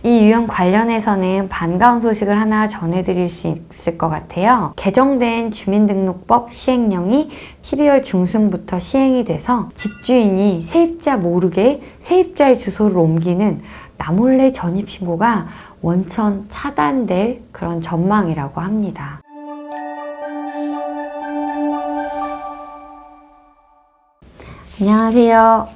이 유형 관련해서는 반가운 소식을 하나 전해드릴 수 있을 것 같아요. 개정된 주민등록법 시행령이 12월 중순부터 시행이 돼서 집주인이 세입자 모르게 세입자의 주소를 옮기는 나몰래 전입신고가 원천 차단될 그런 전망이라고 합니다. 안녕하세요.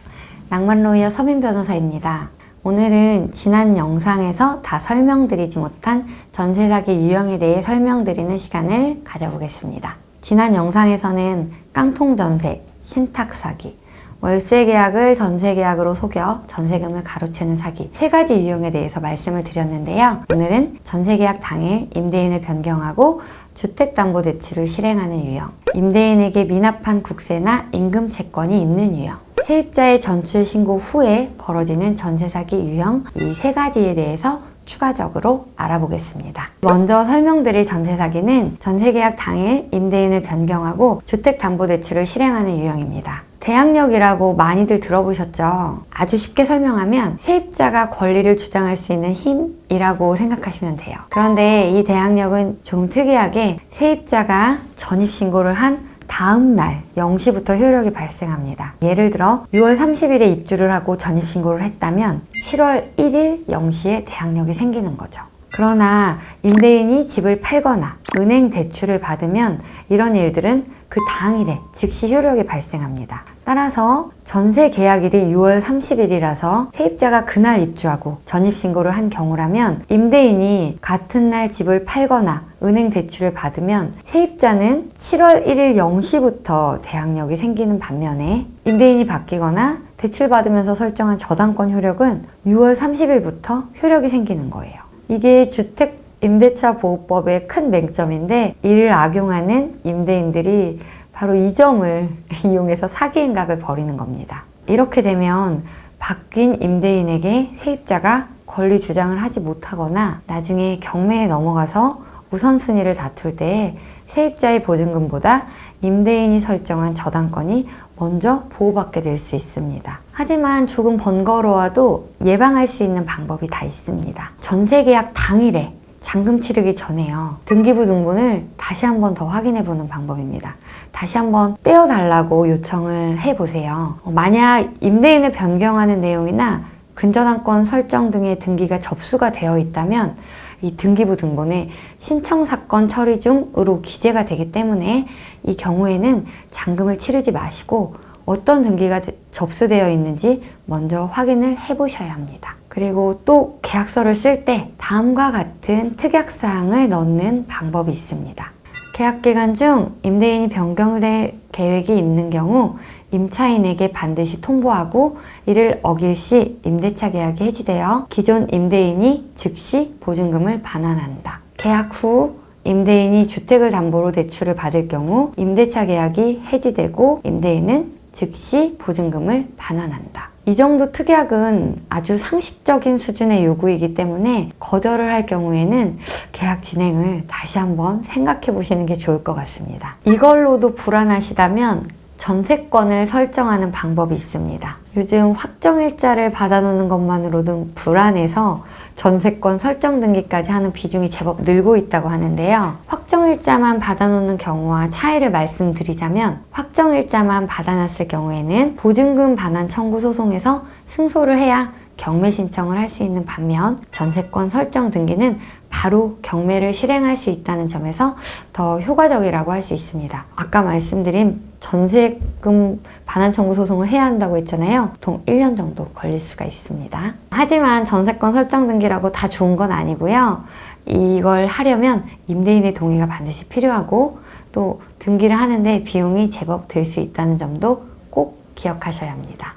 낭만로이어 서민 변호사입니다. 오늘은 지난 영상에서 다 설명드리지 못한 전세 사기 유형에 대해 설명드리는 시간을 가져보겠습니다. 지난 영상에서는 깡통 전세, 신탁 사기, 월세 계약을 전세 계약으로 속여 전세금을 가로채는 사기 세 가지 유형에 대해서 말씀을 드렸는데요. 오늘은 전세 계약 당일 임대인을 변경하고 주택담보대출을 실행하는 유형, 임대인에게 미납한 국세나 임금 채권이 있는 유형, 세입자의 전출 신고 후에 벌어지는 전세 사기 유형, 이 세 가지에 대해서 추가적으로 알아보겠습니다. 먼저 설명드릴 전세 사기는 전세 계약 당일 임대인을 변경하고 주택담보대출을 실행하는 유형입니다. 대항력이라고 많이들 들어보셨죠? 아주 쉽게 설명하면 세입자가 권리를 주장할 수 있는 힘이라고 생각하시면 돼요. 그런데 이 대항력은 조금 특이하게 세입자가 전입신고를 한 다음 날 0시부터 효력이 발생합니다. 예를 들어 6월 30일에 입주를 하고 전입신고를 했다면 7월 1일 0시에 대항력이 생기는 거죠. 그러나 임대인이 집을 팔거나 은행 대출을 받으면 이런 일들은 그 당일에 즉시 효력이 발생합니다. 따라서 전세 계약일이 6월 30일이라서 세입자가 그날 입주하고 전입신고를 한 경우라면 임대인이 같은 날 집을 팔거나 은행 대출을 받으면 세입자는 7월 1일 0시부터 대항력이 생기는 반면에 임대인이 바뀌거나 대출받으면서 설정한 저당권 효력은 6월 30일부터 효력이 생기는 거예요. 이게 주택 임대차 보호법의 큰 맹점인데 이를 악용하는 임대인들이 바로 이 점을 이용해서 사기 행각을 벌이는 겁니다. 이렇게 되면 바뀐 임대인에게 세입자가 권리 주장을 하지 못하거나 나중에 경매에 넘어가서 우선순위를 다툴 때 세입자의 보증금보다 임대인이 설정한 저당권이 먼저 보호받게 될 수 있습니다. 하지만 조금 번거로워도 예방할 수 있는 방법이 다 있습니다. 전세 계약 당일에 잔금 치르기 전에요. 등기부 등본을 다시 한번 더 확인해 보는 방법입니다. 다시 한번 떼어달라고 요청을 해보세요. 만약 임대인을 변경하는 내용이나 근저당권 설정 등의 등기가 접수가 되어 있다면 이 등기부 등본에 신청사건 처리 중으로 기재가 되기 때문에 이 경우에는 잔금을 치르지 마시고 어떤 등기가 접수되어 있는지 먼저 확인을 해보셔야 합니다. 그리고 또 계약서를 쓸 때 다음과 같은 특약사항을 넣는 방법이 있습니다. 계약기간 중 임대인이 변경될 계획이 있는 경우 임차인에게 반드시 통보하고 이를 어길 시 임대차 계약이 해지되어 기존 임대인이 즉시 보증금을 반환한다. 계약 후 임대인이 주택을 담보로 대출을 받을 경우 임대차 계약이 해지되고 임대인은 즉시 보증금을 반환한다. 이 정도 특약은 아주 상식적인 수준의 요구이기 때문에 거절을 할 경우에는 계약 진행을 다시 한번 생각해 보시는 게 좋을 것 같습니다. 이걸로도 불안하시다면 전세권을 설정하는 방법이 있습니다. 요즘 확정일자를 받아놓는 것만으로도 불안해서 전세권 설정 등기까지 하는 비중이 제법 늘고 있다고 하는데요. 확정일자만 받아놓는 경우와 차이를 말씀드리자면 확정일자만 받아놨을 경우에는 보증금 반환 청구 소송에서 승소를 해야 경매 신청을 할 수 있는 반면 전세권 설정 등기는 바로 경매를 실행할 수 있다는 점에서 더 효과적이라고 할 수 있습니다. 아까 말씀드린 전세금 반환 청구 소송을 해야 한다고 했잖아요. 보통 1년 정도 걸릴 수가 있습니다. 하지만 전세권 설정 등기라고 다 좋은 건 아니고요. 이걸 하려면 임대인의 동의가 반드시 필요하고 또 등기를 하는데 비용이 제법 들 수 있다는 점도 꼭 기억하셔야 합니다.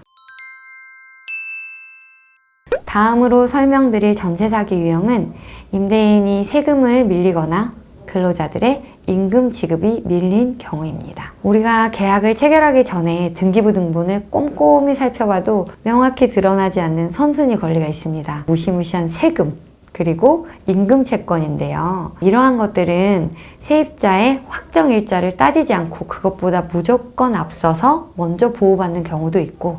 다음으로 설명드릴 전세 사기 유형은 임대인이 세금을 밀리거나 근로자들의 임금 지급이 밀린 경우입니다. 우리가 계약을 체결하기 전에 등기부 등본을 꼼꼼히 살펴봐도 명확히 드러나지 않는 선순위 권리가 있습니다. 무시무시한 세금, 그리고 임금 채권인데요. 이러한 것들은 세입자의 확정일자를 따지지 않고 그것보다 무조건 앞서서 먼저 보호받는 경우도 있고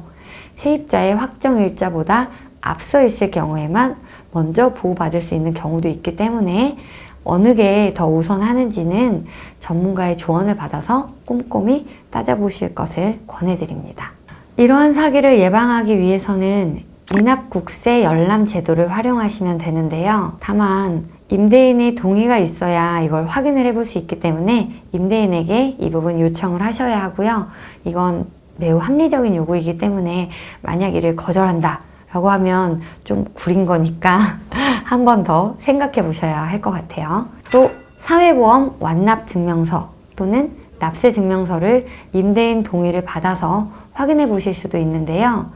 세입자의 확정일자보다 앞서 있을 경우에만 먼저 보호받을 수 있는 경우도 있기 때문에 어느 게 더 우선하는지는 전문가의 조언을 받아서 꼼꼼히 따져보실 것을 권해드립니다. 이러한 사기를 예방하기 위해서는 미납국세 열람 제도를 활용하시면 되는데요. 다만 임대인의 동의가 있어야 이걸 확인을 해볼 수 있기 때문에 임대인에게 이 부분 요청을 하셔야 하고요. 이건 매우 합리적인 요구이기 때문에 만약 이를 거절한다 라고 하면 좀 구린 거니까 한 번 더 생각해 보셔야 할 것 같아요. 또 사회보험 완납증명서 또는 납세증명서를 임대인 동의를 받아서 확인해 보실 수도 있는데요.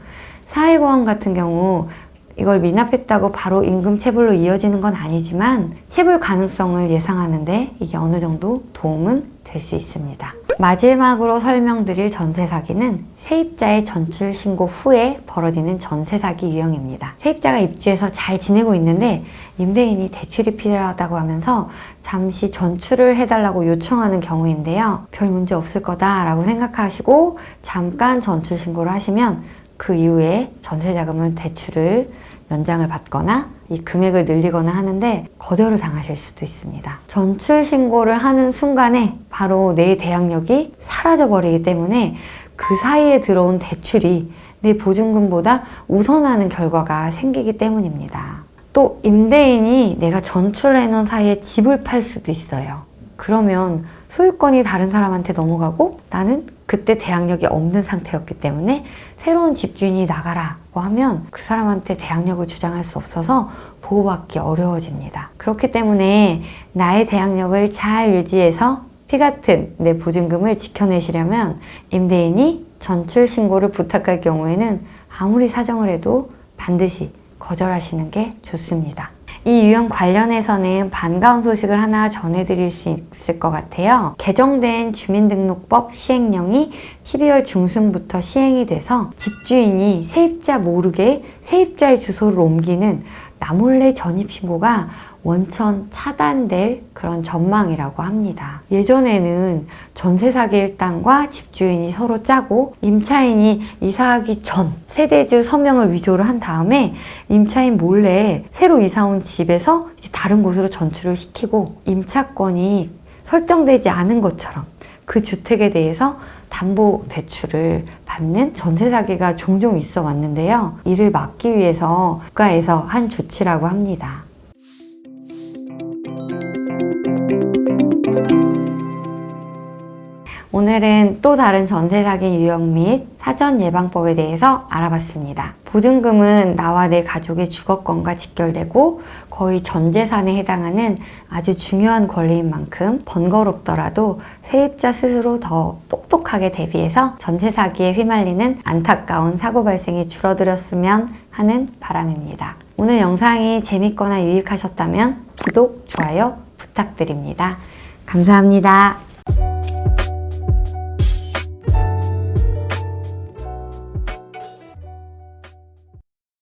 사회보험 같은 경우 이걸 미납했다고 바로 임금 체불로 이어지는 건 아니지만 체불 가능성을 예상하는데 이게 어느 정도 도움은 될 수 있습니다. 마지막으로 설명드릴 전세 사기는 세입자의 전출 신고 후에 벌어지는 전세 사기 유형입니다. 세입자가 입주해서 잘 지내고 있는데 임대인이 대출이 필요하다고 하면서 잠시 전출을 해달라고 요청하는 경우인데요. 별 문제 없을 거다라고 생각하시고 잠깐 전출 신고를 하시면 그 이후에 전세 자금을 대출을 연장을 받거나 이 금액을 늘리거나 하는데 거절을 당하실 수도 있습니다. 전출 신고를 하는 순간에 바로 내 대항력이 사라져 버리기 때문에 그 사이에 들어온 대출이 내 보증금보다 우선하는 결과가 생기기 때문입니다. 또 임대인이 내가 전출해 놓은 사이에 집을 팔 수도 있어요. 그러면 소유권이 다른 사람한테 넘어가고 나는 그때 대항력이 없는 상태였기 때문에 새로운 집주인이 나가라고 하면 그 사람한테 대항력을 주장할 수 없어서 보호받기 어려워집니다. 그렇기 때문에 나의 대항력을 잘 유지해서 피 같은 내 보증금을 지켜내시려면 임대인이 전출 신고를 부탁할 경우에는 아무리 사정을 해도 반드시 거절하시는 게 좋습니다. 이 유형 관련해서는 반가운 소식을 하나 전해드릴 수 있을 것 같아요. 개정된 주민등록법 시행령이 12월 중순부터 시행이 돼서 집주인이 세입자 모르게 세입자의 주소를 옮기는 나몰래 전입신고가 원천 차단될 그런 전망이라고 합니다. 예전에는 전세 사기 일당과 집주인이 서로 짜고 임차인이 이사하기 전 세대주 서명을 위조를 한 다음에 임차인 몰래 새로 이사온 집에서 이제 다른 곳으로 전출을 시키고 임차권이 설정되지 않은 것처럼 그 주택에 대해서 담보 대출을 받는 전세 사기가 종종 있어 왔는데요. 이를 막기 위해서 국가에서 한 조치라고 합니다. 오늘은 또 다른 전세 사기 유형 및 사전 예방법에 대해서 알아봤습니다. 보증금은 나와 내 가족의 주거권과 직결되고 거의 전 재산에 해당하는 아주 중요한 권리인 만큼 번거롭더라도 세입자 스스로 더 똑똑하게 대비해서 전세 사기에 휘말리는 안타까운 사고 발생이 줄어들었으면 하는 바람입니다. 오늘 영상이 재밌거나 유익하셨다면 구독, 좋아요 부탁드립니다. 감사합니다.